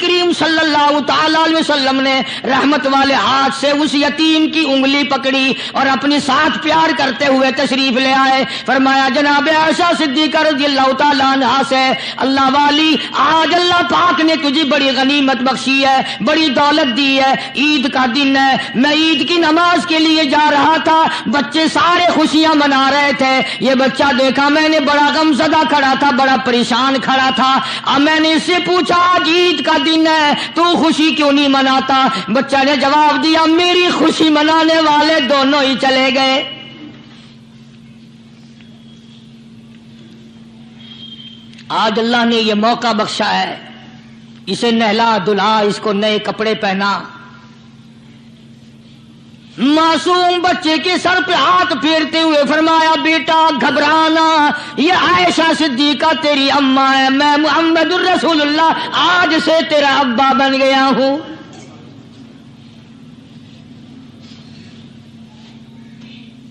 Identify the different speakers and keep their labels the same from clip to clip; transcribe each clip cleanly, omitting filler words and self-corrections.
Speaker 1: کریم صلی اللہ تعالی علیہ وسلم نے رحمت والے ہاتھ سے اس یتیم کی انگلی پکڑی اور اپنی ساتھ پیار کرتے ہوئے تشریف لے آئے. فرمایا جناب عائشہ صدیقہ رضی اللہ تعالی عنہا سے, اللہ والی آج اللہ پاک نے تجھے بڑی غنیمت بخشی ہے, بڑی دولت دی ہے, عید کا دن ہے, میں عید کی نماز کے لیے جا رہا تھا, بچے سارے خوشیاں منا رہے تھے, یہ بچہ دیکھا میں نے بڑا غم زدہ کھڑا تھا, بڑا پریشان کھڑا تھا. اب میں نے اس سے پوچھا آج عید کا دن ہے تو خوشی کیوں نہیں مناتا؟ بچہ نے جواب دیا میری خوشی منانے والے دونوں ہی چلے گئے. آج اللہ نے یہ موقع بخشا ہے, اسے نہلا دھلا, اس کو نئے کپڑے پہنا, معصوم بچے کے سر پہ ہاتھ پھیرتے ہوئے فرمایا بیٹا گھبرانا, یہ عائشہ صدیقہ تیری اماں ہے, میں محمد الرسول اللہ آج سے تیرا ابا بن گیا ہوں.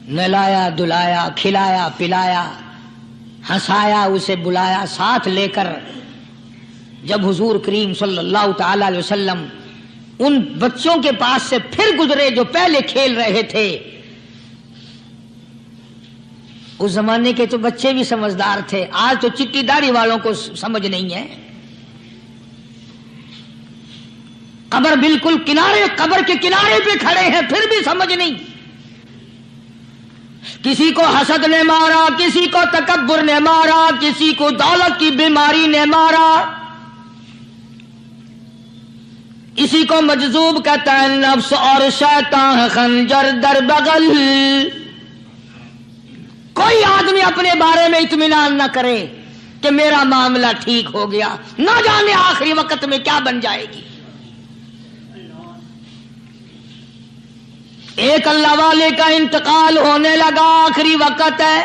Speaker 1: نہلایا دھلایا, کھلایا پلایا, ہنسایا, اسے بلایا, ساتھ لے کر جب حضور کریم صلی اللہ تعالی علیہ وسلم ان بچوں کے پاس سے پھر گزرے جو پہلے کھیل رہے تھے. اس زمانے کے تو بچے بھی سمجھدار تھے, آج تو چٹی داڑھی والوں کو سمجھ نہیں ہے. قبر بالکل کنارے, قبر کے کنارے پہ کھڑے ہیں پھر بھی سمجھ نہیں. کسی کو حسد نے مارا, کسی کو تکبر نے مارا, کسی کو دولت کی بیماری نے مارا, اسی کو مجذوب کہتا ہے. نفس اور شیطان خنجر در بغل. کوئی آدمی اپنے بارے میں اطمینان نہ کرے کہ میرا معاملہ ٹھیک ہو گیا, نہ جانے آخری وقت میں کیا بن جائے گی. ایک اللہ والے کا انتقال ہونے لگا, آخری وقت ہے,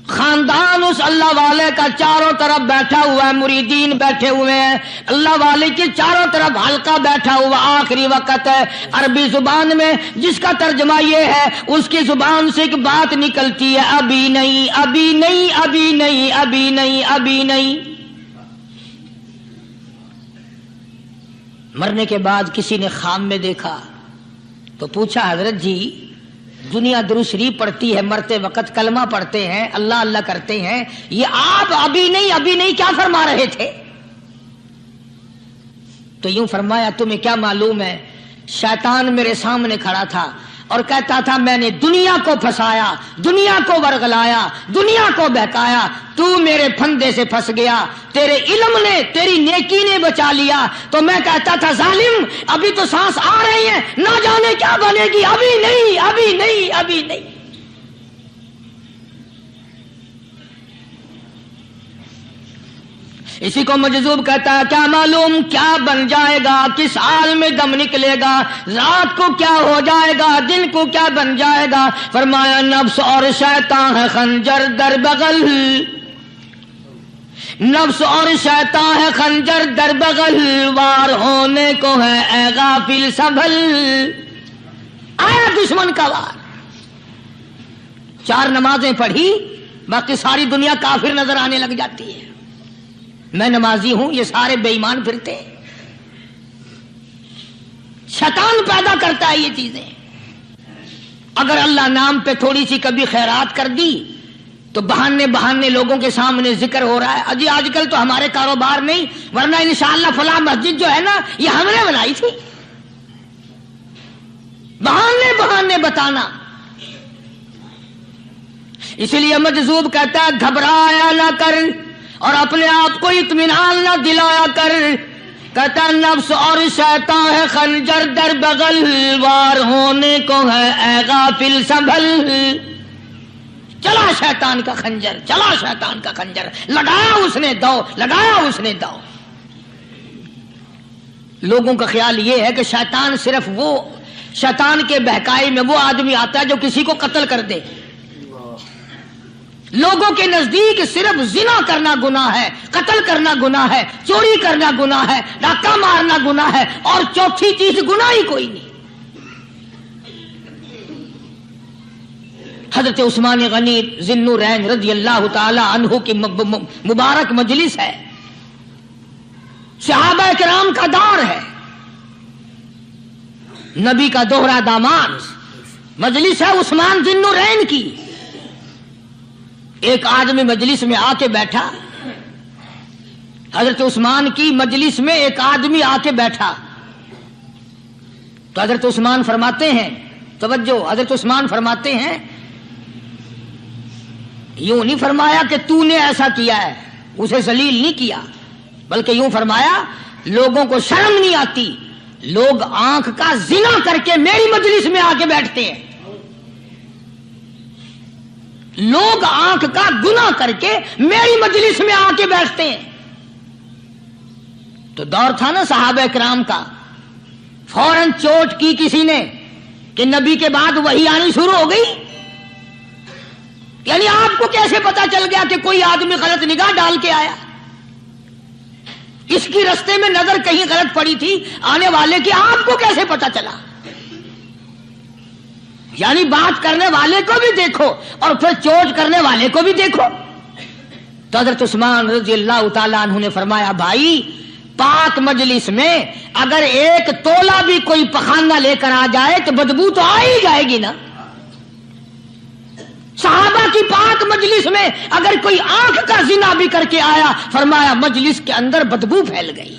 Speaker 1: خاندان اس اللہ والے کا چاروں طرف بیٹھا ہوا ہے, مریدین بیٹھے ہوئے ہیں, اللہ والے کے چاروں طرف حلقہ بیٹھا ہوا, آخری وقت ہے. عربی زبان میں جس کا ترجمہ یہ ہے, اس کی زبان سے ایک بات نکلتی ہے, ابھی نہیں, ابھی نہیں, ابھی نہیں, ابھی نہیں, ابھی نہیں. مرنے کے بعد کسی نے خواب میں دیکھا تو پوچھا حضرت جی دنیا درود شریف پڑھتی ہے, مرتے وقت کلمہ پڑھتے ہیں, اللہ اللہ کرتے ہیں, یہ آپ ابھی نہیں ابھی نہیں کیا فرما رہے تھے؟ تو یوں فرمایا تمہیں کیا معلوم ہے, شیطان میرے سامنے کھڑا تھا اور کہتا تھا میں نے دنیا کو پھنسایا, دنیا کو ورغلایا, دنیا کو بہکایا, تو میرے پھندے سے پھنس گیا, تیرے علم نے تیری نیکی نے بچا لیا. تو میں کہتا تھا ظالم ابھی تو سانس آ رہی ہے, نہ جانے کیا بنے گی, ابھی نہیں, ابھی نہیں, ابھی نہیں. اسی کو مجذوب کہتا ہے, کیا معلوم کیا بن جائے گا, کس حال میں دم نکلے گا, رات کو کیا ہو جائے گا, دن کو کیا بن جائے گا. فرمایا نفس اور شیطان ہے خنجر در بغل, نفس اور شیطان ہے خنجر در بغل, وار ہونے کو ہے اے غافل سنبھل. آیا دشمن کا وار, 4 نمازیں پڑھی, باقی ساری دنیا کافر نظر آنے لگ جاتی ہے. میں نمازی ہوں, یہ سارے بے ایمان پھرتے ہیں. شیطان پیدا کرتا ہے یہ چیزیں. اگر اللہ نام پہ تھوڑی سی کبھی خیرات کر دی تو بہانے بہانے لوگوں کے سامنے ذکر ہو رہا ہے, اجی آج کل تو ہمارے کاروبار نہیں, ورنہ انشاءاللہ فلاں مسجد جو ہے نا یہ ہم نے بنائی تھی. بہانے بہانے بتانا. اس لیے مجذوب کہتا ہے گھبرایا نہ کر اور اپنے آپ کو اطمینان نہ دلایا کر. کہتا نفس اور شیطان ہے خنجر در بغل, وار ہونے کو ہے اے غافل سنبھل. چلا شیطان کا خنجر, چلا شیطان کا خنجر, لگایا اس نے دو, لگایا اس نے دو. لوگوں کا خیال یہ ہے کہ شیطان صرف وہ, شیطان کے بہکائی میں وہ آدمی آتا ہے جو کسی کو قتل کر دے. لوگوں کے نزدیک صرف زنا کرنا گناہ ہے, قتل کرنا گناہ ہے, چوری کرنا گناہ ہے, ڈاکہ مارنا گناہ ہے, اور چوتھی چیز گناہ ہی کوئی نہیں. حضرت عثمان غنی ذی النورین رضی اللہ تعالی عنہ کی مبارک مجلس ہے. صحابہ کرام کا دور ہے، نبی کا دوہرا داماد، مجلس ہے عثمان ذی النورین کی. ایک آدمی مجلس میں آ کے بیٹھا، حضرت عثمان کی مجلس میں ایک آدمی آ کے بیٹھا تو حضرت عثمان فرماتے ہیں، توجہ، حضرت عثمان فرماتے ہیں، یوں نہیں فرمایا کہ تو نے ایسا کیا ہے، اسے ذلیل نہیں کیا، بلکہ یوں فرمایا لوگوں کو شرم نہیں آتی، لوگ آنکھ کا زنا کر کے میری مجلس میں آ کے بیٹھتے ہیں، لوگ آنکھ کا گناہ کر کے میری مجلس میں آ کے بیٹھتے ہیں. تو دور تھا نا صحابہ کرام کا، فوراً چوٹ کی کسی نے کہ نبی کے بعد وحی آنی شروع ہو گئی. یعنی آپ کو کیسے پتا چل گیا کہ کوئی آدمی غلط نگاہ ڈال کے آیا؟ اس کی رستے میں نظر کہیں غلط پڑی تھی آنے والے کی، آپ کو کیسے پتا چلا؟ یعنی بات کرنے والے کو بھی دیکھو اور پھر چوٹ کرنے والے کو بھی دیکھو. تو حضرت عثمان رضی اللہ تعالیٰ عنہ نے فرمایا، بھائی پاک مجلس میں اگر ایک تولا بھی کوئی پخانہ لے کر آ جائے تو بدبو تو آ ہی جائے گی نا. صحابہ کی پاک مجلس میں اگر کوئی آنکھ کا زنا بھی کر کے آیا، فرمایا مجلس کے اندر بدبو پھیل گئی.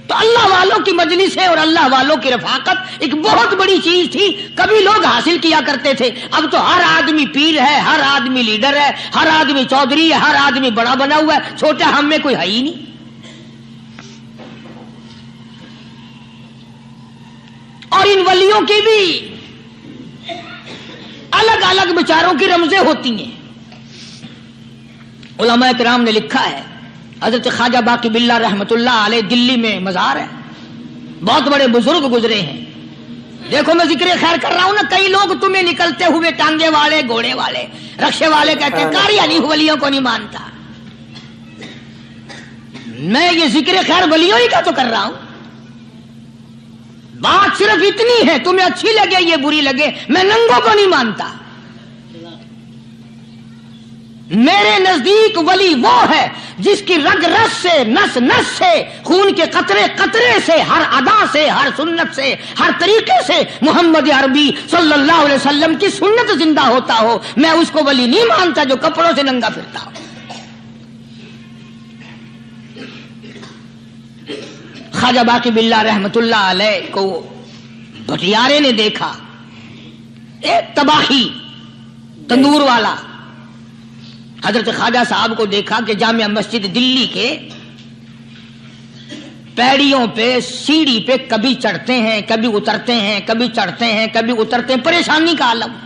Speaker 1: تو اللہ والوں کی مجلس ہے اور اللہ والوں کی رفاقت ایک بہت بڑی چیز تھی، کبھی لوگ حاصل کیا کرتے تھے. اب تو ہر آدمی پیر ہے، ہر آدمی لیڈر ہے، ہر آدمی چودھری ہے، ہر آدمی بڑا بنا ہوا ہے، چھوٹا ہم میں کوئی ہے ہی نہیں. اور ان ولیوں کی بھی الگ الگ بیچاروں کی رمزیں ہوتی ہیں. علماء کرام نے لکھا ہے، حضرت خواجہ باقی باللہ رحمت اللہ علیہ دلی میں مزار ہے، بہت بڑے بزرگ گزرے ہیں. دیکھو میں ذکر خیر کر رہا ہوں نا، کئی لوگ تمہیں نکلتے ہوئے ٹانگے والے، گھوڑے والے، رکشے والے کہتے ہیں کاری علی ولیوں کو نہیں مانتا. میں یہ ذکر خیر ولیوں ہی کا تو کر رہا ہوں. بات صرف اتنی ہے، تمہیں اچھی لگے یہ بری لگے، میں ننگوں کو نہیں مانتا. میرے نزدیک ولی وہ ہے جس کی رگ رس سے، نس نس سے، خون کے قطرے قطرے سے، ہر ادا سے، ہر سنت سے، ہر طریقے سے محمد عربی صلی اللہ علیہ وسلم کی سنت زندہ ہوتا ہو. میں اس کو ولی نہیں مانتا جو کپڑوں سے ننگا پھرتا ہو. خواجہ باقی باللہ رحمت اللہ علیہ کو بھٹیارے نے دیکھا، ایک تباہی تندور والا. حضرت خواجہ صاحب کو دیکھا کہ جامع مسجد دلی کے پیڑیوں پہ، سیڑھی پہ کبھی چڑھتے ہیں کبھی اترتے ہیں، کبھی چڑھتے ہیں کبھی اترتے ہیں، پریشانی کا عالم.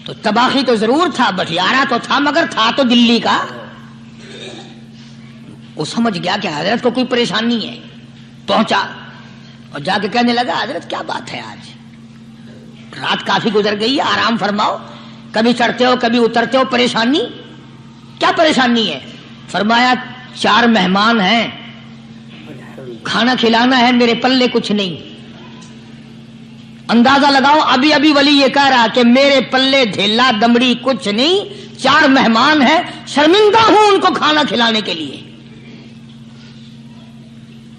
Speaker 1: تو تباہی تو ضرور تھا، بٹیارہ تو تھا، مگر تھا تو دلی کا. وہ سمجھ گیا کہ حضرت کو کوئی پریشانی ہے، پہنچا اور جا کے کہنے لگا حضرت کیا بات ہے، آج رات کافی گزر گئی ہے، آرام فرماؤ، کبھی چڑھتے ہو کبھی اترتے ہو، پریشانی کیا پریشانی ہے؟ فرمایا 4 مہمان ہیں، کھانا کھلانا ہے، میرے پلے کچھ نہیں. اندازہ لگاؤ، ابھی ابھی ولی یہ کہہ رہا کہ میرے پلے دھیلا دمڑی کچھ نہیں، 4 مہمان ہیں، شرمندہ ہوں ان کو کھانا کھلانے کے لیے.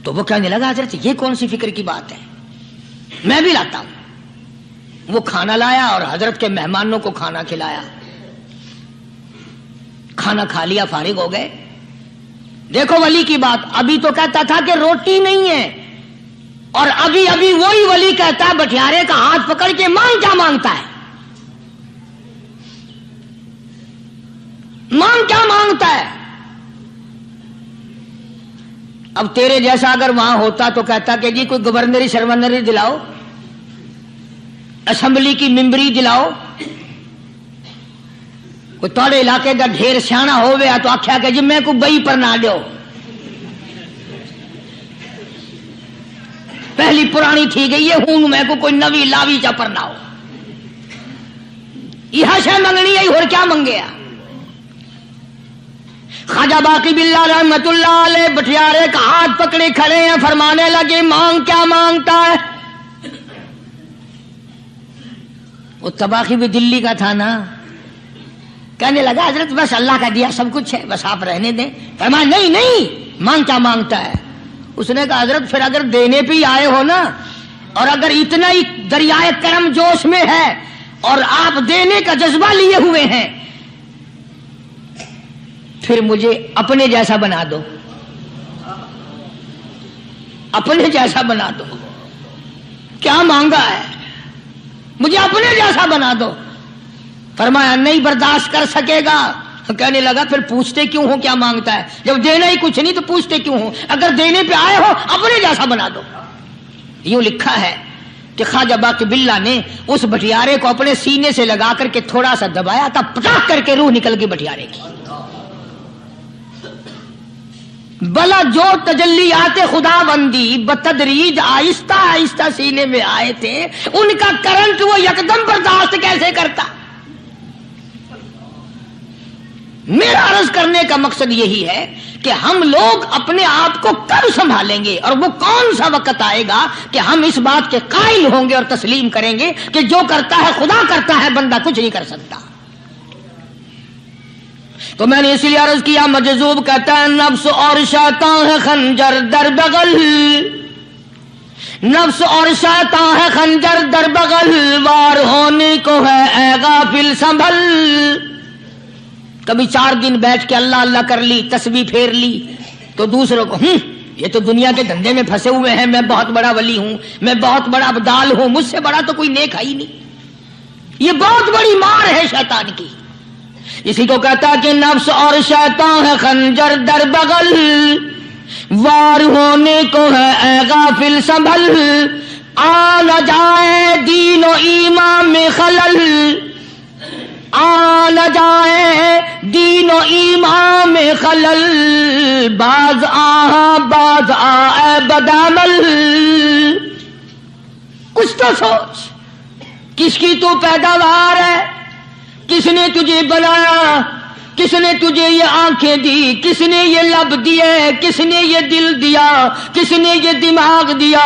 Speaker 1: تو وہ کہنے لگا حضرت یہ کون سی فکر کی بات ہے، میں بھی لاتا ہوں. وہ کھانا لایا اور حضرت کے مہمانوں کو کھانا کھلایا. کھانا کھا لیا، فارغ ہو گئے. دیکھو ولی کی بات، ابھی تو کہتا تھا کہ روٹی نہیں ہے، اور ابھی ابھی وہی ولی کہتا ہے بٹیارے کا ہاتھ پکڑ کے مانگ کیا مانگتا ہے، مانگ کیا مانگتا ہے. اب تیرے جیسا اگر وہاں ہوتا تو کہتا کہ جی کوئی گورنری سرورنری دلاؤ، اسمبلی کی ممبری دلاؤ. کوئی تھوڑے علاقے کا ڈھیر سیاح ہو گیا تو آخیا کہ جی میں کو بئی پر نہ دو، پہلی پرانی تھی گئی ہے، ہوں میں کو کوئی نوی لاوی چا پر نہ ہو. یہ شے منگنی ہے اور کیا منگیا. خواجہ باقی باللہ رحمت اللہ علیہ بٹیارے کا ہاتھ پکڑے کھڑے ہیں، فرمانے لگے مانگ کیا مانگتا ہے. وہ تباہی بھی دلی کا تھا نا، کہنے لگا حضرت بس اللہ کا دیا سب کچھ ہے، بس آپ رہنے دیں۔ فرمایا نہیں نہیں، مانگ کیا مانگتا ہے؟ اس نے کہا حضرت پھر اگر دینے پہ ہی آئے ہو نا، اور اگر اتنا ہی دریائے کرم جوش میں ہے اور آپ دینے کا جذبہ لیے ہوئے ہیں، پھر مجھے اپنے جیسا بنا دو، اپنے جیسا بنا دو۔ کیا مانگا ہے؟ مجھے اپنے جیسا بنا دو۔ فرمایا نہیں برداشت کر سکے گا۔ کہنے لگا پھر پوچھتے کیوں ہو کیا مانگتا ہے؟ جب دینا ہی کچھ نہیں تو پوچھتے کیوں ہو؟ اگر دینے پہ آئے ہو اپنے جیسا بنا دو۔ یوں لکھا ہے کہ خواجہ باقی باللہ نے اس بٹیارے کو اپنے سینے سے لگا کر کے تھوڑا سا دبایا تھا، پٹاخ کر کے روح نکل گئی بٹیارے کی۔ بلا جو تجلیات خدا بندی بتدریج آہستہ آہستہ سینے میں آئے تھے، ان کا کرنٹ وہ یکدم برداشت کیسے کرتا؟ میرا عرض کرنے کا مقصد یہی ہے کہ ہم لوگ اپنے آپ کو کب سنبھالیں گے، اور وہ کون سا وقت آئے گا کہ ہم اس بات کے قائل ہوں گے اور تسلیم کریں گے کہ جو کرتا ہے خدا کرتا ہے، بندہ کچھ نہیں کر سکتا۔ تو میں نے اس لیے عرض کیا، مجذوب کہتا ہے نفس اور شیطان ہے خنجر در بغل، نفس اور شیطان ہے خنجر در بغل، وار ہونے کو ہے اے غافل سنبھل۔ کبھی 4 دن بیٹھ کے اللہ اللہ کر لی، تسبیح پھیر لی، تو دوسروں کو یہ تو دنیا کے دھندے میں پھنسے ہوئے ہیں، میں بہت بڑا ولی ہوں، میں بہت بڑا ابدال ہوں، مجھ سے بڑا تو کوئی نیک ہے ہی نہیں۔ یہ بہت بڑی مار ہے شیطان کی۔ اسی کو کہتا ہے کہ نفس اور شیطان ہے خنجر در بغل، وار ہونے کو ہے اے غافل سنبھل، آ نہ جائے دین و ایمان میں خلل، آ نہ جائے دین و ایمان میں خلل، باز آ اے بدعمل۔ کچھ تو سوچ، کس کی تو پیداوار ہے؟ کس نے تجھے بنایا؟ کس نے تجھے یہ آنکھیں دی؟ کس نے یہ لب دیے؟ کس نے یہ دل دیا؟ کس نے یہ دماغ دیا؟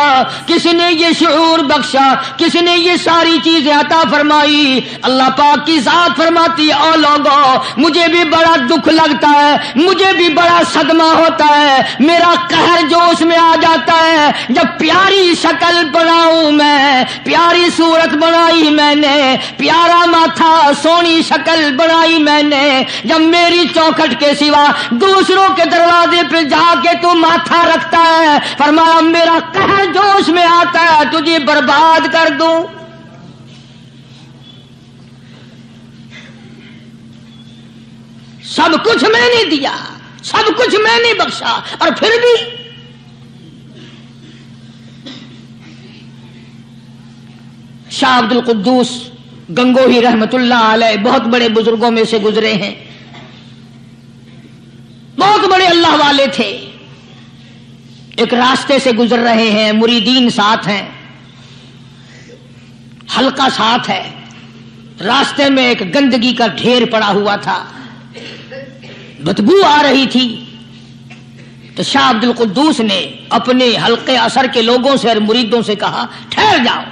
Speaker 1: کس نے یہ شعور بخشا؟ کس نے یہ ساری چیزیں عطا فرمائی؟ اللہ پاک کی ذات فرماتی ہے او لوگو، مجھے بھی بڑا دکھ لگتا ہے، مجھے بھی بڑا صدمہ ہوتا ہے، میرا قہر جوش میں آ جاتا ہے جب پیاری شکل بناؤں میں، پیاری صورت بنائی میں نے، پیارا ماتھا سونی شکل بنائی میں نے، جب میری چوکھٹ کے سوا دوسروں کے دروازے پہ جا کے تو ماتھا رکھتا ہے، فرمایا میرا قہر جوش میں آتا ہے تجھے برباد کر دوں۔ سب کچھ میں نے دیا، سب کچھ میں نے بخشا، اور پھر بھی شاہ عبد القدوس گنگوہی رحمت اللہ علیہ بہت بڑے بزرگوں میں سے گزرے ہیں، بہت بڑے اللہ والے تھے۔ ایک راستے سے گزر رہے ہیں، مریدین ساتھ ہیں، حلقہ ساتھ ہے، راستے میں ایک گندگی کا ڈھیر پڑا ہوا تھا، بدبو آ رہی تھی۔ تو شاہ عبد القدوس نے اپنے حلقے اثر کے لوگوں سے اور مریدوں سے کہا ٹھہر جاؤ۔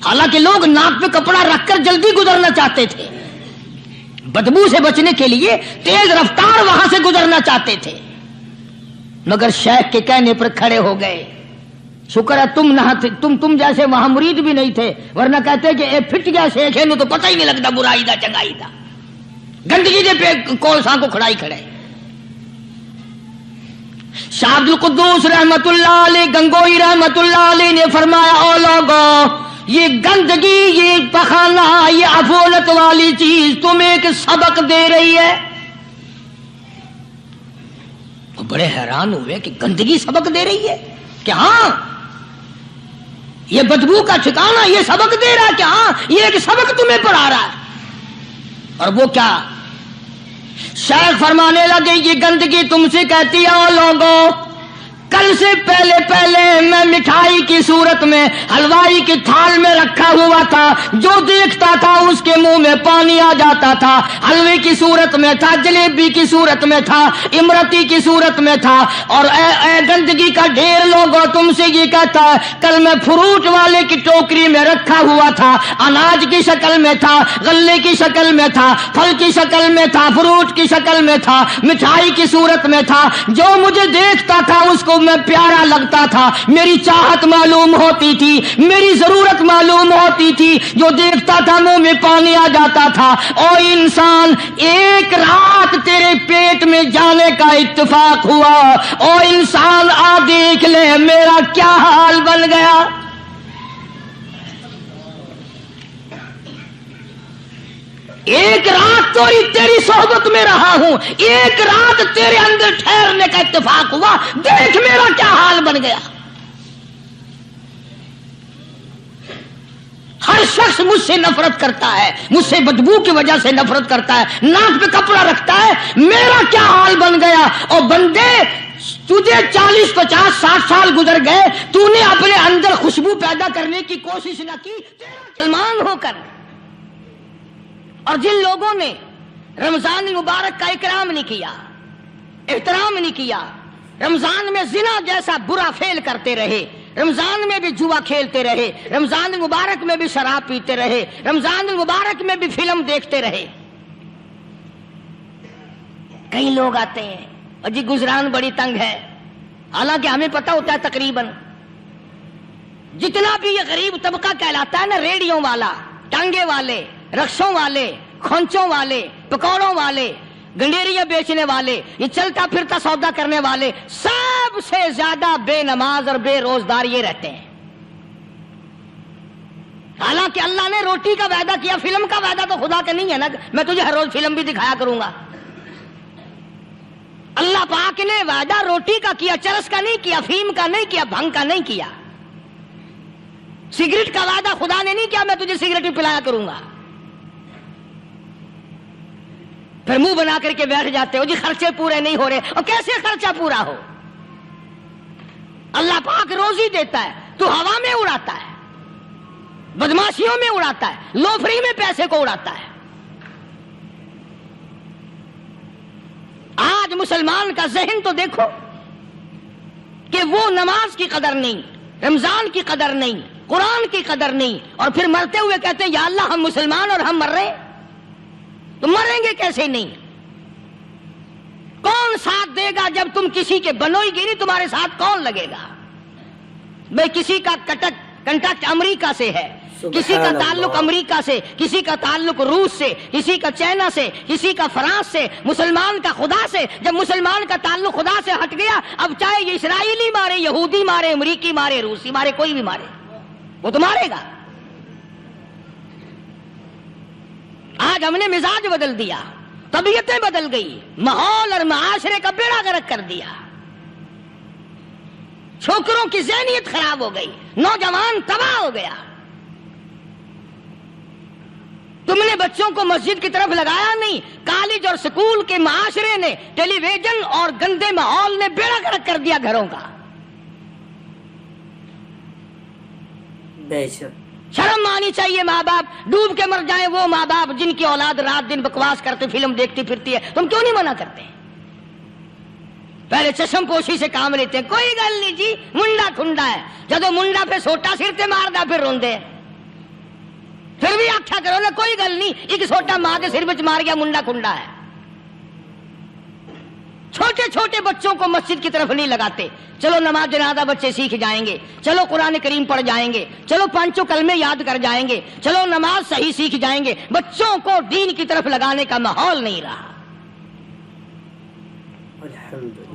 Speaker 1: حالانکہ لوگ ناک پہ کپڑا رکھ کر جلدی گزرنا چاہتے تھے، بدبو سے بچنے کے لیے تیز رفتار وہاں سے گزرنا چاہتے تھے، مگر شیخ کے کہنے پر کھڑے ہو گئے۔ شکر ہے تم نہ تم جیسے وہاں مرید بھی نہیں تھے، ورنہ کہتے کہ اے پھٹ گیا شیخ ہے، تو پتہ ہی نہیں لگتا برائی دا چنگائی دا، گندگی دے پہ کولساں کو کھڑائی کھڑے۔ شاہ عبد القدوس رحمت اللہ علیہ گنگوئی رحمت اللہ علیہ نے فرمایا او لوگو، یہ گندگی، یہ پخانہ، یہ عفولت والی چیز تمہیں ایک سبق دے رہی ہے۔ وہ بڑے حیران ہوئے کہ گندگی سبق دے رہی ہے، کہ ہاں یہ بدبو کا ٹھکانہ یہ سبق دے رہا ہے، کہ ہاں یہ ایک سبق تمہیں پڑھا رہا ہے۔ اور وہ کیا؟ شیخ فرمانے لگے یہ گندگی تم سے کہتی ہے او لوگو، کل سے پہلے میں مٹھائی کی صورت میں حلوائی کی تھال میں رکھا ہوا تھا، جو دیکھتا تھا اس کے منہ میں پانی آ جاتا تھا، حلوے کی صورت میں تھا، جلیبی کی صورت میں تھا، امرتی کی صورت میں تھا، اور اے گندگی کا ڈھیر لوگوں تم سے یہ کہتا ہے کل میں فروٹ والے کی ٹوکری میں رکھا ہوا تھا، اناج کی شکل میں تھا، غلے کی شکل میں تھا، پھل کی شکل میں تھا، فروٹ کی شکل میں تھا، مٹھائی کی صورت میں تھا، جو مجھے دیکھتا تھا اس کو میں پیارا لگتا تھا، میری چاہت معلوم ہوتی تھی، میری ضرورت معلوم ہوتی تھی، جو دیکھتا تھا منہ میں پانی آ جاتا تھا۔ او انسان، ایک رات تیرے پیٹ میں جانے کا اتفاق ہوا، او انسان آ دیکھ لے میرا کیا حال بن گیا۔ ایک رات تو تیری صحبت میں رہا ہوں، ایک رات تیرے اندر ٹھہرنے کا اتفاق ہوا، دیکھ میرا کیا حال بن گیا۔ ہر شخص مجھ سے نفرت کرتا ہے، مجھ سے بدبو کی وجہ سے نفرت کرتا ہے، ناک پہ کپڑا رکھتا ہے، میرا کیا حال بن گیا۔ اور بندے، تجھے 40 50 60 سال گزر گئے، تو نے اپنے اندر خوشبو پیدا کرنے کی کوشش نہ کی، مسلمان ہو کر۔ اور جن لوگوں نے رمضان مبارک کا اکرام نہیں کیا، احترام نہیں کیا، رمضان میں زنا جیسا برا فعل کرتے رہے، رمضان میں بھی جوا کھیلتے رہے، رمضان مبارک میں بھی شراب پیتے رہے، رمضان مبارک میں بھی فلم دیکھتے رہے۔ کئی لوگ آتے ہیں اور جی گزران بڑی تنگ ہے، حالانکہ ہمیں پتہ ہوتا ہے تقریباً جتنا بھی یہ غریب طبقہ کہلاتا ہے نا، ریڑیوں والا، ٹانگے والے، رکشوں والے، کھونچوں والے، پکوڑوں والے، گنڈیریاں بیچنے والے، یہ چلتا پھرتا سودا کرنے والے، سب سے زیادہ بے نماز اور بے روزدار یہ رہتے ہیں۔ حالانکہ اللہ نے روٹی کا وعدہ کیا، فلم کا وعدہ تو خدا کا نہیں ہے نا، میں تجھے ہر روز فلم بھی دکھایا کروں گا۔ اللہ پاک نے وعدہ روٹی کا کیا، چرس کا نہیں کیا، فیم کا نہیں کیا، بھنگ کا نہیں کیا۔ سگریٹ کا وعدہ خدا نے نہیں کیا میں تجھے سگریٹ بھی پلایا کروں گا۔ پھر منہ بنا کر کے بیٹھ جاتے ہو جی خرچے پورے نہیں ہو رہے، اور کیسے خرچہ پورا ہو؟ اللہ پاک روزی دیتا ہے، تو ہوا میں اڑاتا ہے، بدماشیوں میں اڑاتا ہے، لوفری میں پیسے کو اڑاتا ہے۔ آج مسلمان کا ذہن تو دیکھو کہ وہ نماز کی قدر نہیں، رمضان کی قدر نہیں، قرآن کی قدر نہیں، اور پھر مرتے ہوئے کہتے ہیں یا اللہ ہم مسلمان اور ہم مر رہے ہیں۔ تو مریں گے کیسے نہیں؟ کون ساتھ دے گا جب تم کسی کے بنوئی گیری، تمہارے ساتھ کون لگے گا؟ بھئی کسی کا کنٹیکٹ امریکہ سے ہے، کسی کا تعلق امریکہ سے، کسی کا تعلق روس سے، کسی کا چائنا سے، کسی کا فرانس سے، مسلمان کا خدا سے۔ جب مسلمان کا تعلق خدا سے ہٹ گیا، اب چاہے یہ اسرائیلی مارے، یہودی مارے، امریکی مارے، روسی مارے، کوئی بھی مارے، وہ تو مارے گا۔ آج ہم نے مزاج بدل دیا، طبیعتیں بدل گئی، ماحول اور معاشرے کا بیڑا غرق کر دیا، چھوکروں کی ذہنیت خراب ہو گئی، نوجوان تباہ ہو گیا۔ تم نے بچوں کو مسجد کی طرف لگایا نہیں، کالج اور سکول کے معاشرے نے، ٹیلی ویژن اور گندے ماحول نے بیڑا غرق کر دیا گھروں کا۔
Speaker 2: بے شک
Speaker 1: شرم آنی چاہیے، ماں باپ ڈوب کے مر جائیں وہ ماں باپ جن کی اولاد رات دن بکواس کرتے فلم دیکھتی پھرتی ہے، تم کیوں نہیں منع کرتے؟ پہلے چشم پوشی سے کام لیتے ہیں، کوئی گل نہیں جی منڈا کھنڈا ہے، جدو منڈا پہ سوٹا سر تے ماردا پھر روندے، پھر بھی آکھیا کرو نا کوئی گل نہیں، ایک سوٹا ماں کے سر وچ مار گیا منڈا کھنڈا ہے۔ چھوٹے چھوٹے بچوں کو مسجد کی طرف نہیں لگاتے، چلو نماز جنازہ بچے سیکھ جائیں گے، چلو قرآن کریم پڑھ جائیں گے، چلو پانچوں کلمے یاد کر جائیں گے، چلو نماز صحیح سیکھ جائیں گے، بچوں کو دین کی طرف لگانے کا ماحول نہیں رہا۔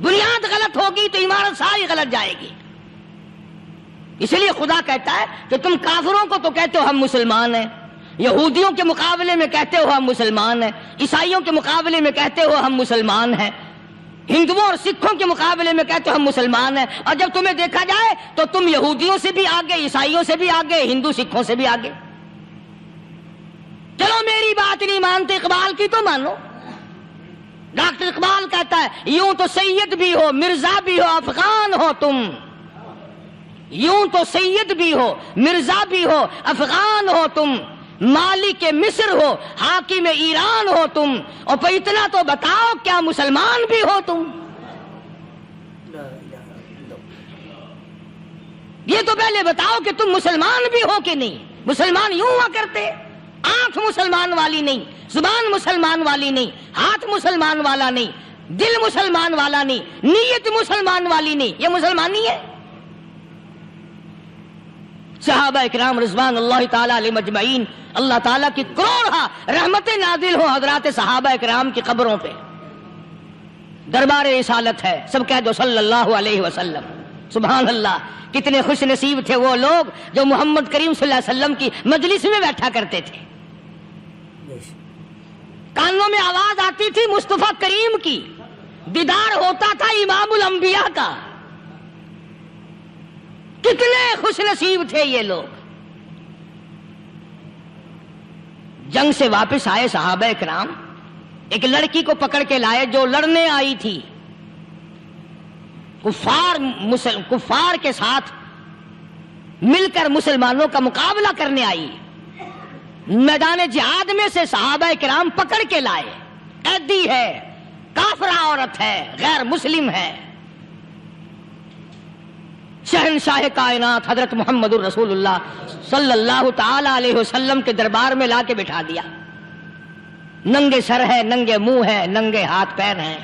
Speaker 1: بنیاد غلط ہوگی تو عمارت ساری غلط جائے گی۔ اس لیے خدا کہتا ہے کہ تم کافروں کو تو کہتے ہو ہم مسلمان ہیں، یہودیوں کے مقابلے میں کہتے ہو ہم مسلمان ہیں، عیسائیوں کے مقابلے میں کہتے ہو ہم مسلمان ہیں، ہندوؤں اور سکھوں کے مقابلے میں کہتے ہو ہم مسلمان ہیں، اور جب تمہیں دیکھا جائے تو تم یہودیوں سے بھی آگے، عیسائیوں سے بھی آگے، ہندو سکھوں سے بھی آگے۔ چلو میری بات نہیں مانتے اقبال کی تو مانو، ڈاکٹر اقبال کہتا ہے یوں تو سید بھی ہو مرزا بھی ہو افغان ہو تم، یوں تو سید بھی ہو مرزا بھی ہو افغان ہو تم، مالک مصر ہو حاکم ایران ہو تم، اور پھر اتنا تو بتاؤ کیا مسلمان بھی ہو تم؟
Speaker 2: لا الہ الا اللہ۔
Speaker 1: یہ تو پہلے بتاؤ کہ تم مسلمان بھی ہو کہ نہیں۔ مسلمان یوں ہوا کرتے، آنکھ مسلمان والی نہیں، زبان مسلمان والی نہیں، ہاتھ مسلمان والا نہیں، دل مسلمان والا نہیں، نیت مسلمان والی نہیں، یہ مسلمانی ہے؟ صحابہ اکرام رضوان اللہ تعالی علیہ مجمعین، اللہ تعالیٰ کی کروڑ رحمت نازل ہو حضرات صحابہ اکرام کی قبروں پہ۔ دربار رسالت ہے، سب کہہ دو صلی اللہ علیہ وسلم۔ سبحان اللہ، کتنے خوش نصیب تھے وہ لوگ جو محمد کریم صلی اللہ علیہ وسلم کی مجلس میں بیٹھا کرتے تھے۔
Speaker 2: بے شک۔
Speaker 1: کانوں میں آواز آتی تھی مصطفیٰ کریم کی، دیدار ہوتا تھا امام الانبیاء کا۔ کتنے خوش نصیب تھے یہ لوگ۔ جنگ سے واپس آئے صحابہ اکرام، ایک لڑکی کو پکڑ کے لائے جو لڑنے آئی تھی، کفار کے ساتھ مل کر مسلمانوں کا مقابلہ کرنے آئی۔ میدان جہاد میں سے صحابہ کرام پکڑ کے لائے، قیدی ہے، کافرہ عورت ہے، غیر مسلم ہے۔ شہنشاہ کائنات حضرت محمد الرسول اللہ صلی اللہ تعالی علیہ وسلم کے دربار میں لا کے بٹھا دیا۔ ننگے سر ہے، ننگے منہ ہے، ننگے ہاتھ پیر ہیں۔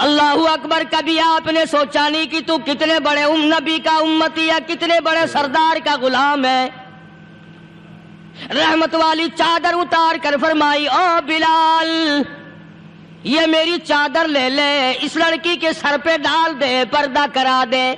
Speaker 1: اللہ اکبر، کبھی آپ نے سوچا نہیں کہ تو کتنے بڑے نبی کا امتی ہے، کتنے بڑے سردار کا غلام ہے؟ رحمت والی چادر اتار کر فرمائی او بلال، یہ میری چادر لے لے، اس لڑکی کے سر پہ ڈال دے، پردہ کرا دے۔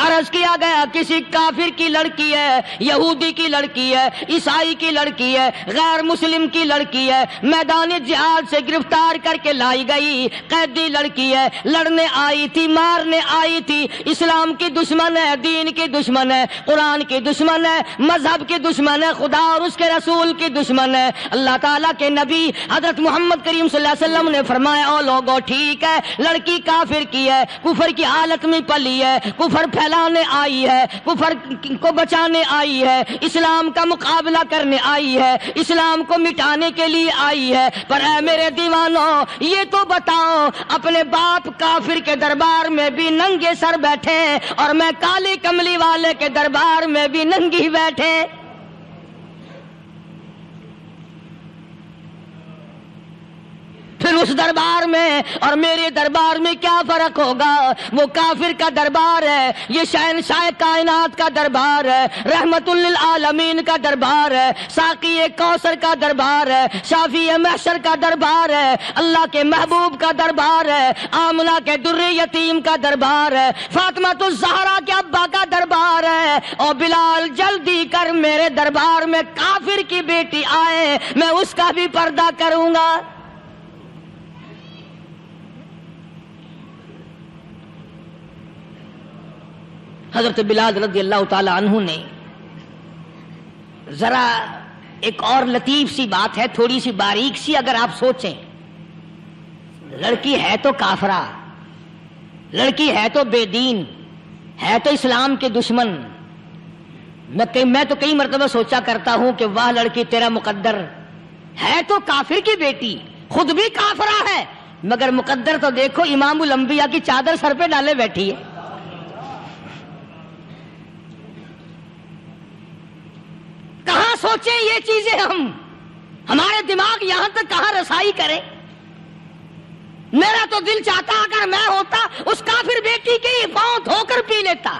Speaker 1: عرض کیا گیا کسی کافر کی لڑکی ہے، یہودی کی لڑکی ہے، عیسائی کی لڑکی ہے، غیر مسلم کی لڑکی ہے، میدان جہاد سے گرفتار کر کے لائی گئی، قیدی لڑکی ہے، لڑنے آئی تھی، مارنے آئی تھی، اسلام کی دشمن ہے، دین کی دشمن ہے، قرآن کی دشمن ہے، مذہب کی دشمن ہے، خدا اور اس کے رسول کی دشمن ہے۔ اللہ تعالیٰ کے نبی حضرت محمد کریم صلی اللہ علیہ وسلم نے فرمایا او لوگو ٹھیک ہے، لڑکی کافر کی ہے، کفر کی حالت میں پلی ہے، کفر پھیلانے آئی ہے، کفر کو بچانے آئی ہے، اسلام کا مقابلہ کرنے آئی ہے، اسلام کو مٹانے کے لیے آئی ہے، پر اے میرے دیوانوں یہ تو بتاؤ، اپنے باپ کافر کے دربار میں بھی ننگے سر بیٹھے اور میں کالی کملی والے کے دربار میں بھی ننگی بیٹھے۔ پھر اس دربار میں اور میرے دربار میں کیا فرق ہوگا؟ وہ کافر کا دربار ہے، یہ شہنشاہ کائنات کا دربار ہے، رحمت للعالمین کا دربار ہے، ساقی کوثر کا دربار ہے، شافی محشر کا دربار ہے، اللہ کے محبوب کا دربار ہے، آمنہ کے در یتیم کا دربار ہے، فاطمہ الزہرا کے ابا کا دربار ہے۔ اور بلال جلدی کر، میرے دربار میں کافر کی بیٹی آئے، میں اس کا بھی پردہ کروں گا۔ حضرت بلال رضی اللہ تعالی عنہ نے ذرا ایک اور لطیف سی بات ہے، تھوڑی سی باریک سی، اگر آپ سوچیں، لڑکی ہے تو کافرہ، لڑکی ہے تو بے دین، ہے تو اسلام کے دشمن۔ میں تو کئی مرتبہ سوچا کرتا ہوں کہ واہ لڑکی تیرا مقدر، ہے تو کافر کی بیٹی، خود بھی کافرہ ہے، مگر مقدر تو دیکھو، امام الانبیاء کی چادر سر پہ ڈالے بیٹھی ہے۔ کہاں سوچیں یہ چیزیں، ہمارے دماغ یہاں تک کہاں رسائی کرے؟ میرا تو دل چاہتا اگر میں ہوتا اس کافر بیٹی کے ہی پاؤں دھو کر پی لیتا۔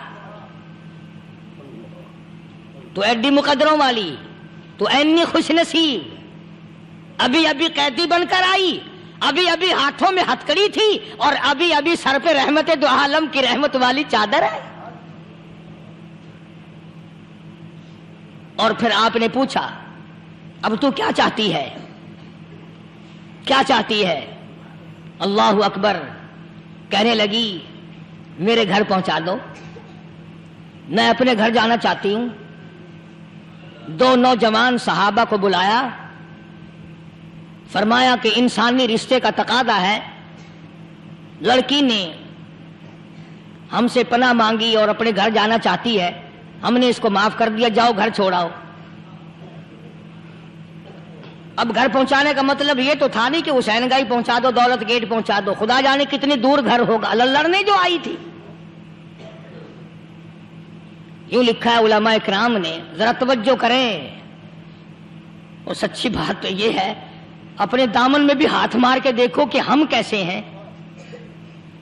Speaker 1: تو ایڈی مقدروں والی، تو اینی خوش نصیب، ابھی ابھی قیدی بن کر آئی، ابھی ابھی ہاتھوں میں ہتکڑی تھی، اور ابھی ابھی سر پہ رحمت دو عالم کی رحمت والی چادر ہے۔ اور پھر آپ نے پوچھا اب تو کیا چاہتی ہے، کیا چاہتی ہے؟ اللہ اکبر، کہنے لگی میرے گھر پہنچا دو، میں اپنے گھر جانا چاہتی ہوں۔ دو نوجوان صحابہ کو بلایا، فرمایا کہ انسانی رشتے کا تقاضا ہے. لڑکی نے ہم سے پناہ مانگی اور اپنے گھر جانا چاہتی ہے، ہم نے اس کو معاف کر دیا، جاؤ گھر چھوڑاؤ. اب گھر پہنچانے کا مطلب یہ تو تھا نہیں کہ حسین گائی پہنچا دو، دولت گیٹ پہنچا دو، خدا جانے کتنی دور گھر ہوگا. لڑنے جو آئی تھی. یوں لکھا ہے علماء اکرام نے، ذرا توجہ کریں. اور سچی بات تو یہ ہے، اپنے دامن میں بھی ہاتھ مار کے دیکھو کہ ہم کیسے ہیں.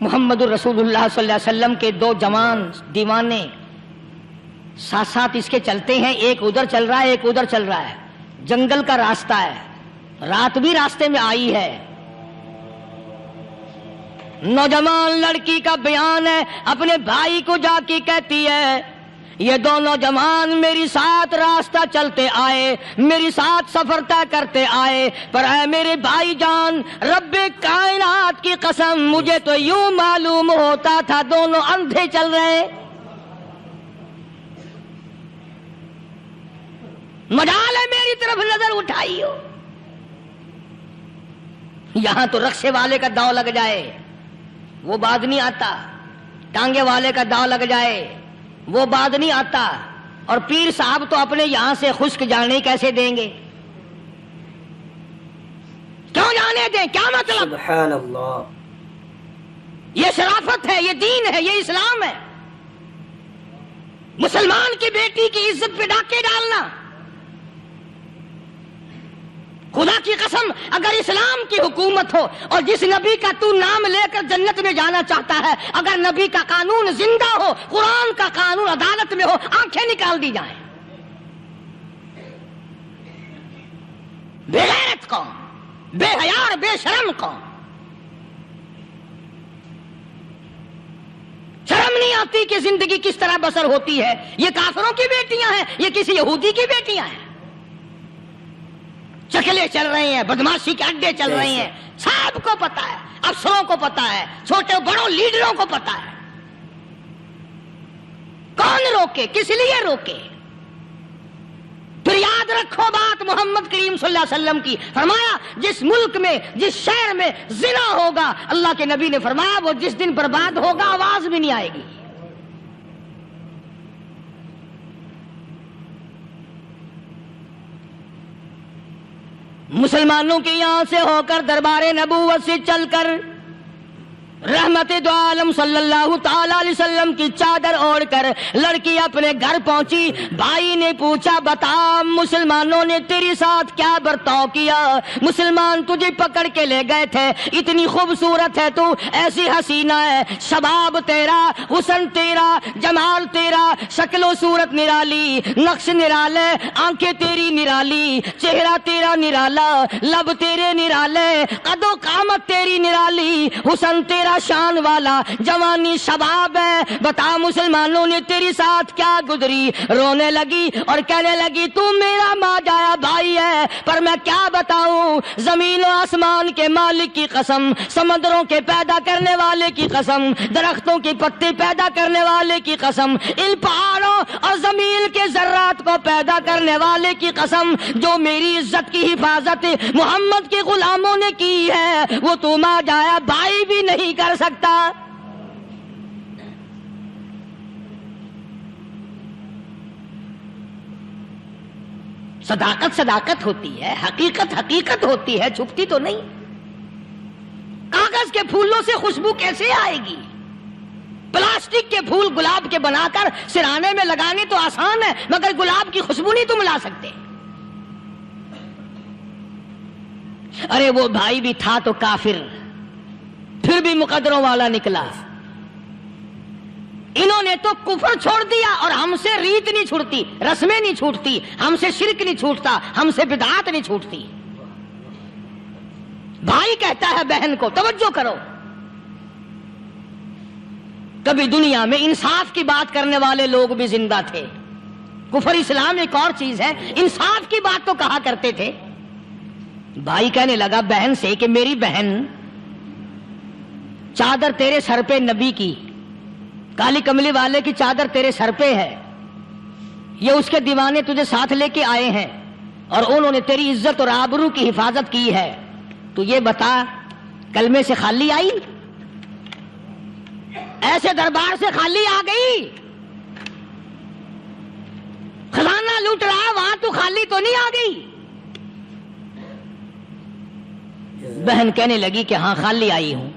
Speaker 1: محمد الرسول اللہ صلی اللہ علیہ وسلم کے دو جوان دیوانے ساتھ ساتھ اس کے چلتے ہیں، ایک ادھر چل رہا ہے ایک ادھر چل رہا ہے. جنگل کا راستہ ہے، رات بھی راستے میں آئی ہے. نوجوان لڑکی کا بیان ہے، اپنے بھائی کو جا کے کہتی ہے یہ دو نوجوان میری ساتھ راستہ چلتے آئے، میری ساتھ سفر طے کرتے آئے، پر اے میرے بھائی جان، رب کائنات کی قسم مجھے تو یوں معلوم ہوتا تھا دونوں اندھے چل رہے. مجال ہے میری طرف نظر اٹھائی ہو. یہاں تو رکشے والے کا داؤ لگ جائے وہ بات نہیں آتا، ٹانگے والے کا داؤ لگ جائے وہ بات نہیں آتا، اور پیر صاحب تو اپنے یہاں سے خشک جانے کیسے دیں گے؟ کیوں جانے دیں؟ کیا مطلب؟
Speaker 2: سبحان اللہ.
Speaker 1: یہ شرافت ہے، یہ دین ہے، یہ اسلام ہے. مسلمان کی بیٹی کی عزت پہ ڈاکے ڈالنا، خدا کی قسم اگر اسلام کی حکومت ہو اور جس نبی کا تو نام لے کر جنت میں جانا چاہتا ہے، اگر نبی کا قانون زندہ ہو، قرآن کا قانون عدالت میں ہو، آنکھیں نکال دی جائیں. بے غیرت قوم، بے حیا اور بے شرم قوم. شرم نہیں آتی کہ زندگی کس طرح بسر ہوتی ہے. یہ کافروں کی بیٹیاں ہیں، یہ کسی یہودی کی بیٹیاں ہیں. چکلے چل رہے ہیں، بدماشی کے اڈے چل رہے ہیں، سب کو پتا ہے، افسروں کو پتا ہے، چھوٹے بڑوں لیڈروں کو پتا ہے. کون روکے؟ کس لیے روکے؟ پھر یاد رکھو بات محمد کریم صلی اللہ علیہ وسلم کی. فرمایا جس ملک میں، جس شہر میں زنا ہوگا، اللہ کے نبی نے فرمایا وہ جس دن برباد ہوگا آواز بھی نہیں آئے گی. مسلمانوں کے یہاں سے ہو کر دربار نبوت سے چل کر رحمت دو عالم صلی اللہ تعالی علیہ وسلم کی چادر اوڑھ کر لڑکی اپنے گھر پہنچی. بھائی نے پوچھا بتا مسلمانوں نے تیرے ساتھ کیا برتاؤ کیا؟ مسلمان تجھے پکڑ کے لے گئے تھے، اتنی خوبصورت ہے تو، ایسی حسینہ ہے، شباب تیرا، حسن تیرا، جمال تیرا، شکل و صورت نرالی، نقش نرالے، آنکھیں تیری نرالی، چہرہ تیرا نرالا، لب تیرے نرالے، قد و قامت تیری نرالی، حسن تیرا شان والا، جوانی شباب ہے. بتا مسلمانوں نے تیری ساتھ کیا گزری؟ رونے لگی اور کہنے لگی تو میرا ماں جایا بھائی ہے، پر میں کیا بتاؤں، زمین و آسمان کے مالک کی قسم، سمندروں کے پیدا کرنے والے کی قسم، درختوں کے پتے پیدا کرنے والے کی قسم، ان پہاڑوں اور زمین کے ذرات کو پیدا کرنے والے کی قسم، جو میری عزت کی حفاظت محمد کے غلاموں نے کی ہے، وہ تو ماں جایا بھائی بھی نہیں کر سکتا. صداقت صداقت ہوتی ہے، حقیقت حقیقت ہوتی ہے، چھپتی تو نہیں. کاغذ کے پھولوں سے خوشبو کیسے آئے گی؟ پلاسٹک کے پھول گلاب کے بنا کر سرانے میں لگانے تو آسان ہے، مگر گلاب کی خوشبو نہیں تم لا سکتے. ارے وہ بھائی بھی تھا تو کافر، پھر بھی مقدروں والا نکلا. انہوں نے تو کفر چھوڑ دیا، اور ہم سے ریت نہیں چھوٹتی، رسمیں نہیں چھوٹتی، ہم سے شرک نہیں چھوٹتا، ہم سے بدعات نہیں چھوٹتی. بھائی کہتا ہے بہن کو، توجہ کرو، کبھی دنیا میں انصاف کی بات کرنے والے لوگ بھی زندہ تھے. کفر اسلام ایک اور چیز ہے، انصاف کی بات تو کہا کرتے تھے. بھائی کہنے لگا بہن سے کہ میری بہن، چادر تیرے سر پہ نبی کی، کالی کملی والے کی چادر تیرے سر پہ ہے، یہ اس کے دیوانے تجھے ساتھ لے کے آئے ہیں، اور انہوں نے تیری عزت اور آبرو کی حفاظت کی ہے. تو یہ بتا کلمے سے خالی آئی؟ ایسے دربار سے خالی آ گئی؟ خزانہ لوٹ رہا ہے وہاں تو خالی تو نہیں آ گئی؟ بہن کہنے لگی کہ ہاں خالی آئی ہوں.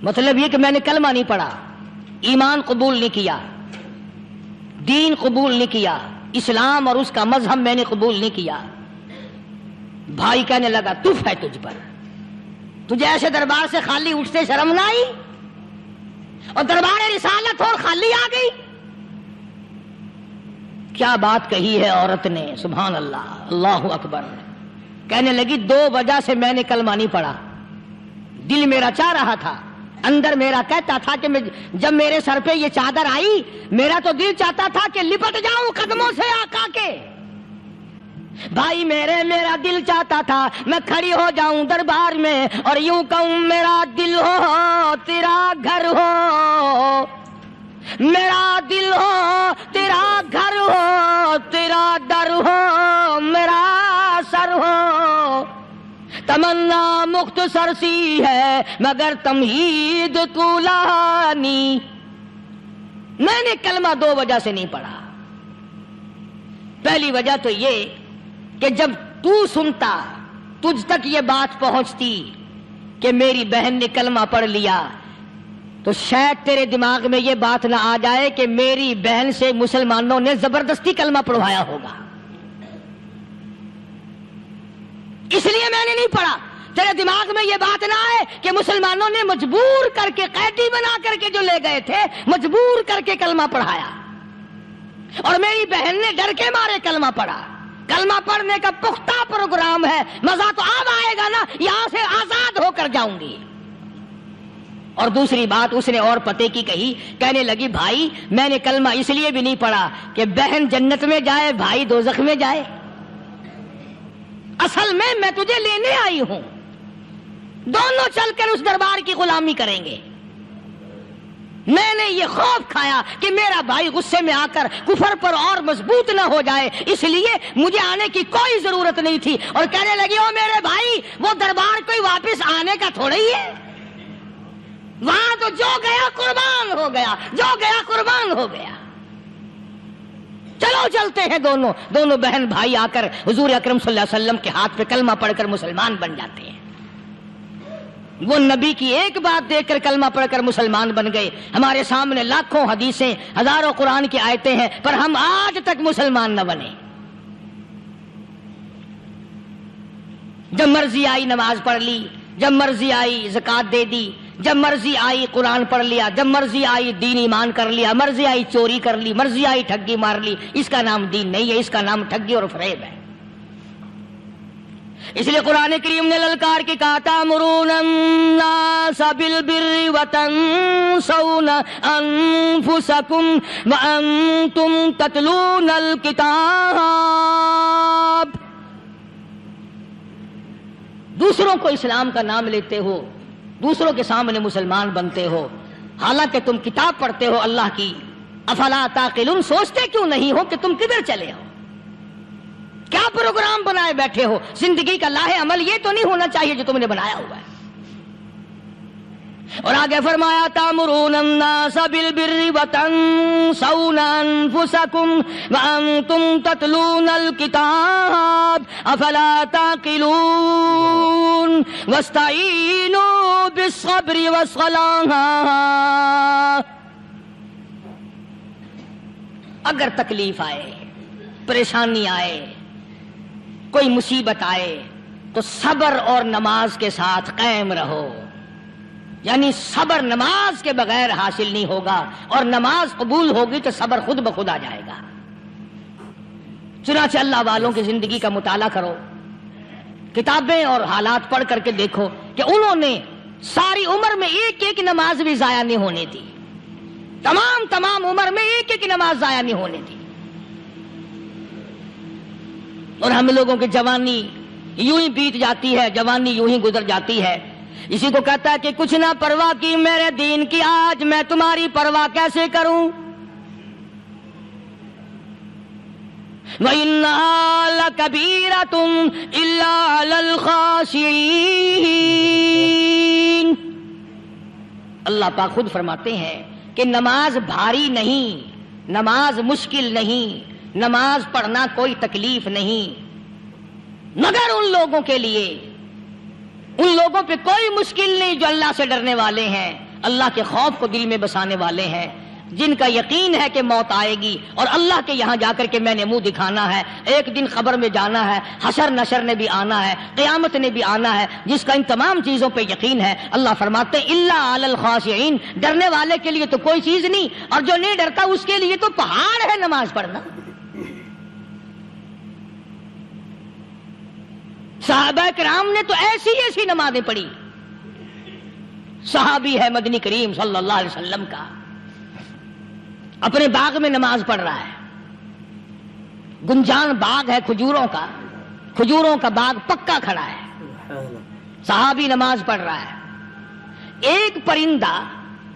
Speaker 1: مطلب یہ کہ میں نے کلمہ نہیں پڑھا، ایمان قبول نہیں کیا، دین قبول نہیں کیا، اسلام اور اس کا مذہب میں نے قبول نہیں کیا. بھائی کہنے لگا تف ہے تجھ پر، تجھے ایسے دربار سے خالی اٹھتے شرم نہ آئی؟ اور دربار رسالت اور خالی آ گئی. کیا بات کہی ہے عورت نے، سبحان اللہ، اللہ اکبر. کہنے لگی 2 وجہ سے میں نے کلمہ نہیں پڑھا. دل میرا چاہ رہا تھا، اندر میرا کہتا تھا کہ جب میرے سر پہ یہ چادر آئی میرا تو دل چاہتا تھا کہ لپٹ جاؤں قدموں سے آقا کے. بھائی میرا دل چاہتا تھا میں کھڑی ہو جاؤں دربار میں اور یوں کہوں میرا دل ہو تیرا گھر ہو، میرا دل ہو تیرا گھر ہو، تیرا در ہو میرا سر ہو. تمنا مختصر سی ہے مگر تمہید طولانی. میں نے کلمہ 2 وجہ سے نہیں پڑھا. پہلی وجہ تو یہ کہ جب تو سنتا، تجھ تک یہ بات پہنچتی کہ میری بہن نے کلمہ پڑھ لیا، تو شاید تیرے دماغ میں یہ بات نہ آ جائے کہ میری بہن سے مسلمانوں نے زبردستی کلمہ پڑھوایا ہوگا. اس لیے میں نے نہیں پڑھا. تیرے دماغ میں یہ بات نہ آئے کہ مسلمانوں نے مجبور کر کے، قیدی بنا کر کے جو لے گئے تھے، مجبور کر کے کلمہ پڑھایا اور میری بہن نے ڈر کے مارے کلمہ پڑھا. کلمہ پڑھنے کا پختہ پروگرام ہے. مزہ تو اب آئے گا نا، یہاں سے آزاد ہو کر جاؤں گی. اور دوسری بات اس نے اور پتے کی کہی. کہنے لگی بھائی میں نے کلمہ اس لیے بھی نہیں پڑھا کہ بہن جنت میں جائے بھائی دوزخ میں جائے. اصل میں تجھے لینے آئی ہوں، دونوں چل کر اس دربار کی غلامی کریں گے. میں نے یہ خوف کھایا کہ میرا بھائی غصے میں آ کر کفر پر اور مضبوط نہ ہو جائے، اس لیے مجھے آنے کی کوئی ضرورت نہیں تھی. اور کہنے لگی او میرے بھائی وہ دربار کوئی واپس آنے کا تھوڑا ہی ہے، وہاں تو جو گیا قربان ہو گیا، جو گیا قربان ہو گیا. چلو چلتے ہیں. دونوں بہن بھائی آ کر حضور اکرم صلی اللہ علیہ وسلم کے ہاتھ پہ کلمہ پڑھ کر مسلمان بن جاتے ہیں. وہ نبی کی ایک بات دیکھ کر کلمہ پڑھ کر مسلمان بن گئے. ہمارے سامنے لاکھوں حدیثیں، ہزاروں قرآن کی آیتیں ہیں، پر ہم آج تک مسلمان نہ بنے. جب مرضی آئی نماز پڑھ لی، جب مرضی آئی زکوٰۃ دے دی، جب مرضی آئی قرآن پڑھ لیا، جب مرضی آئی دین ایمان کر لیا، مرضی آئی چوری کر لی، مرضی آئی ٹھگی مار لی. اس کا نام دین نہیں ہے، اس کا نام ٹھگی اور فریب ہے. اس لیے قرآن کریم نے للکار کے کہا تأمرون الناس بالبر وتنسون انفسکم وانتم تتلون الکتاب. دوسروں کو اسلام کا نام لیتے ہو، دوسروں کے سامنے مسلمان بنتے ہو، حالانکہ تم کتاب پڑھتے ہو اللہ کی. افلا تعقلون، سوچتے کیوں نہیں ہو کہ تم کدھر چلے ہو؟ کیا پروگرام بنائے بیٹھے ہو؟ زندگی کا لاہ عمل یہ تو نہیں ہونا چاہیے جو تم نے بنایا ہوا ہے. اور آگے فرمایا تأمرون الناس بالبر وتنسون انفسکم وانتم تتلون الکتاب افلا تعقلون واستعینوا بالصبر والصلاة. اگر تکلیف آئے، پریشانی آئے، کوئی مصیبت آئے تو صبر اور نماز کے ساتھ قائم رہو. یعنی صبر نماز کے بغیر حاصل نہیں ہوگا، اور نماز قبول ہوگی تو صبر خود بخود آ جائے گا. چنانچہ اللہ والوں کی زندگی کا مطالعہ کرو، کتابیں اور حالات پڑھ کر کے دیکھو کہ انہوں نے ساری عمر میں ایک ایک نماز بھی ضائع نہیں ہونے دی. تمام عمر میں ایک ایک نماز ضائع نہیں ہونے دی. اور ہم لوگوں کی جوانی یوں ہی بیت جاتی ہے، جوانی یوں ہی گزر جاتی ہے. اسی کو کہتا ہے کہ کچھ نہ پرواہ کی میرے دین کی، آج میں تمہاری پرواہ کیسے کروں. وَإِنَّهَا لکبیرۃ الا علی الخاشعین۔ اللہ پاک خود فرماتے ہیں کہ نماز بھاری نہیں، نماز مشکل نہیں، نماز پڑھنا کوئی تکلیف نہیں، مگر ان لوگوں کے لیے، ان لوگوں پہ کوئی مشکل نہیں جو اللہ سے ڈرنے والے ہیں، اللہ کے خوف کو دل میں بسانے والے ہیں، جن کا یقین ہے کہ موت آئے گی اور اللہ کے یہاں جا کر کے میں نے منہ دکھانا ہے، ایک دن قبر میں جانا ہے، حشر نشر نے بھی آنا ہے، قیامت نے بھی آنا ہے، جس کا ان تمام چیزوں پہ یقین ہے۔ اللہ فرماتے ہیں الا علی الخاشعین، ڈرنے والے کے لیے تو کوئی چیز نہیں، اور جو نہیں ڈرتا اس کے لیے تو پہاڑ ہے نماز پڑھنا۔ صحابہ کرام نے تو ایسی ایسی نمازیں پڑھی۔ صحابی ہے مدنی کریم صلی اللہ علیہ وسلم کا، اپنے باغ میں نماز پڑھ رہا ہے، گنجان باغ ہے کھجوروں کا، کھجوروں کا باغ پکا کھڑا ہے، صحابی نماز پڑھ رہا ہے، ایک پرندہ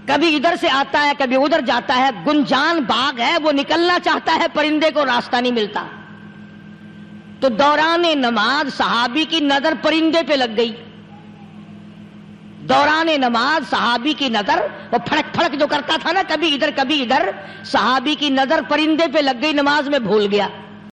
Speaker 1: کبھی ادھر سے آتا ہے کبھی ادھر جاتا ہے، گنجان باغ ہے، وہ نکلنا چاہتا ہے، پرندے کو راستہ نہیں ملتا، تو دوران نماز صحابی کی نظر پرندے پہ لگ گئی، دوران نماز صحابی کی نظر، وہ پھڑک پھڑک جو کرتا تھا نا کبھی ادھر کبھی ادھر، صحابی کی نظر پرندے پہ لگ گئی، نماز میں بھول گیا۔